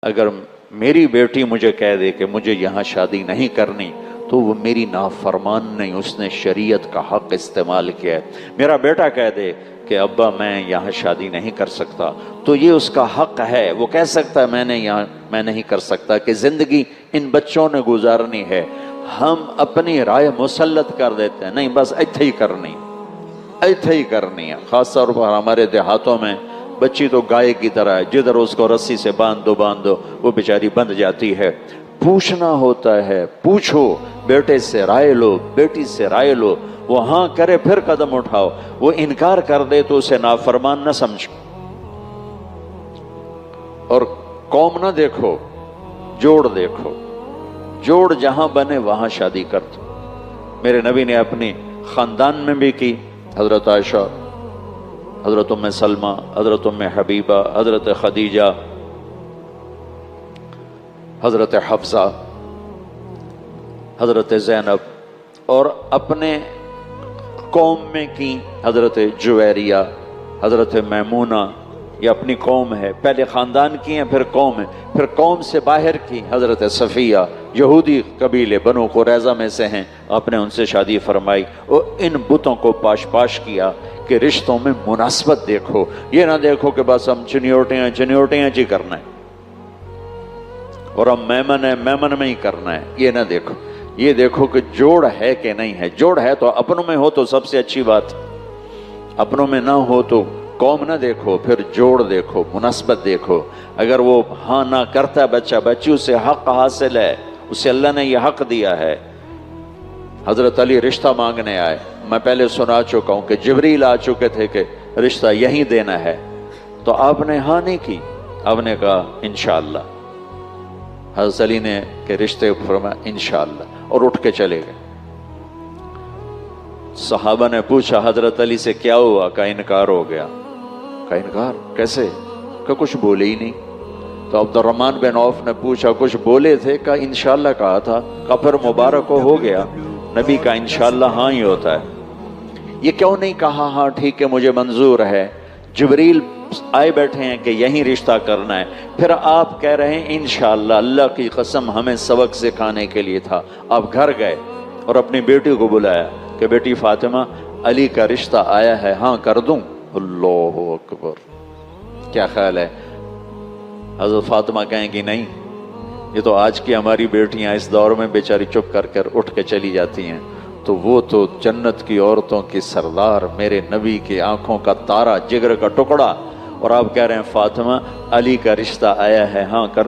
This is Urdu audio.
اگر میری بیٹی مجھے کہہ دے کہ مجھے یہاں شادی نہیں کرنی تو وہ میری نافرمان نہیں، اس نے شریعت کا حق استعمال کیا ہے۔ میرا بیٹا کہہ دے کہ ابا میں یہاں شادی نہیں کر سکتا تو یہ اس کا حق ہے، وہ کہہ سکتا ہے میں نہیں کر سکتا، کہ زندگی ان بچوں نے گزارنی ہے۔ ہم اپنی رائے مسلط کر دیتے ہیں، نہیں بس ایتھے ہی کرنی ہے۔ خاص طور پر ہمارے دیہاتوں میں بچی تو گائے کی طرح ہے، جدھر اس کو رسی سے باندھ دو وہ بیچاری بندھ جاتی ہے۔ پوچھنا ہوتا ہے، پوچھو، بیٹے سے رائے لو، بیٹی سے رائے لو، وہ ہاں کرے پھر قدم اٹھاؤ، وہ انکار کر دے تو اسے نافرمان نہ سمجھو۔ اور قوم نہ دیکھو، جوڑ دیکھو، جوڑ جہاں بنے وہاں شادی کر دو۔ میرے نبی نے اپنی خاندان میں بھی کی، حضرت عائشہ، حضرت ام سلمہ، حضرت ام حبیبہ، حضرت خدیجہ، حضرت حفصہ، حضرت زینب، اور اپنے قوم میں کی حضرت جویریہ، حضرت میمونہ، یہ اپنی قوم ہے، پہلے خاندان کی ہیں پھر قوم ہے، پھر قوم سے باہر کی حضرت صفیہ، یہودی قبیلے بنو قریظہ میں سے ہیں، آپ نے ان سے شادی فرمائی، اور ان بتوں کو پاش کیا کہ رشتوں میں مناسبت دیکھو، یہ نہ دیکھو کہ بس ہم چنیوٹیاں جی کرنا ہے اور ہم میمن میں ہی کرنا ہے، یہ نہ دیکھو، یہ دیکھو کہ جوڑ ہے کہ نہیں ہے۔ جوڑ ہے تو اپنوں میں ہو تو سب سے اچھی بات، اپنوں میں نہ ہو تو قوم نہ دیکھو، پھر جوڑ دیکھو، مناسبت دیکھو۔ اگر وہ ہاں نہ کرتا ہے بچہ، بچی اسے حق حاصل ہے، اسے اللہ نے یہ حق دیا ہے۔ حضرت علی رشتہ مانگنے آئے، میں پہلے سنا چکا ہوں کہ جبریل آ چکے تھے کہ رشتہ یہیں دینا ہے، تو آپ نے ہاں نہیں کی، آپ نے کہا انشاءاللہ۔ حضرت علی نے کہ رشتے فرمایا انشاءاللہ، اور اٹھ کے چلے گئے۔ صحابہ نے پوچھا حضرت علی سے کیا ہوا؟ کہا انکار ہو گیا۔ کہا انکار کیسے؟ کہ کچھ بولے ہی نہیں۔ تو عبد الرحمن بن عوف نے پوچھا کچھ بولے تھے؟ کہا انشاءاللہ کہا تھا۔ کہا پھر مبارک ہو گیا، نبی کا انشاءاللہ ہاں ہی ہوتا ہے۔ یہ کیوں نہیں کہا ہاں ٹھیک ہے مجھے منظور ہے؟ جبریل آئے بیٹھے ہیں کہ یہیں رشتہ کرنا ہے، پھر آپ کہہ رہے ہیں انشاءاللہ، اللہ کی قسم ہمیں سبق سکھانے کے لیے تھا۔ آپ گھر گئے اور اپنی بیٹی کو بلایا کہ بیٹی فاطمہ، علی کا رشتہ آیا ہے، ہاں کر دوں؟ اللہ اکبر، کیا خیال ہے؟ حضرت فاطمہ کہیں گی نہیں، یہ تو آج کی ہماری بیٹیاں اس دور میں بیچاری چپ کر اٹھ کے چلی جاتی ہیں، تو وہ تو جنت کی عورتوں کی سردار، میرے نبی کی آنکھوں کا تارا، جگر کا ٹکڑا، اور آپ کہہ رہے ہیں فاطمہ علی کا رشتہ آیا ہے، ہاں کر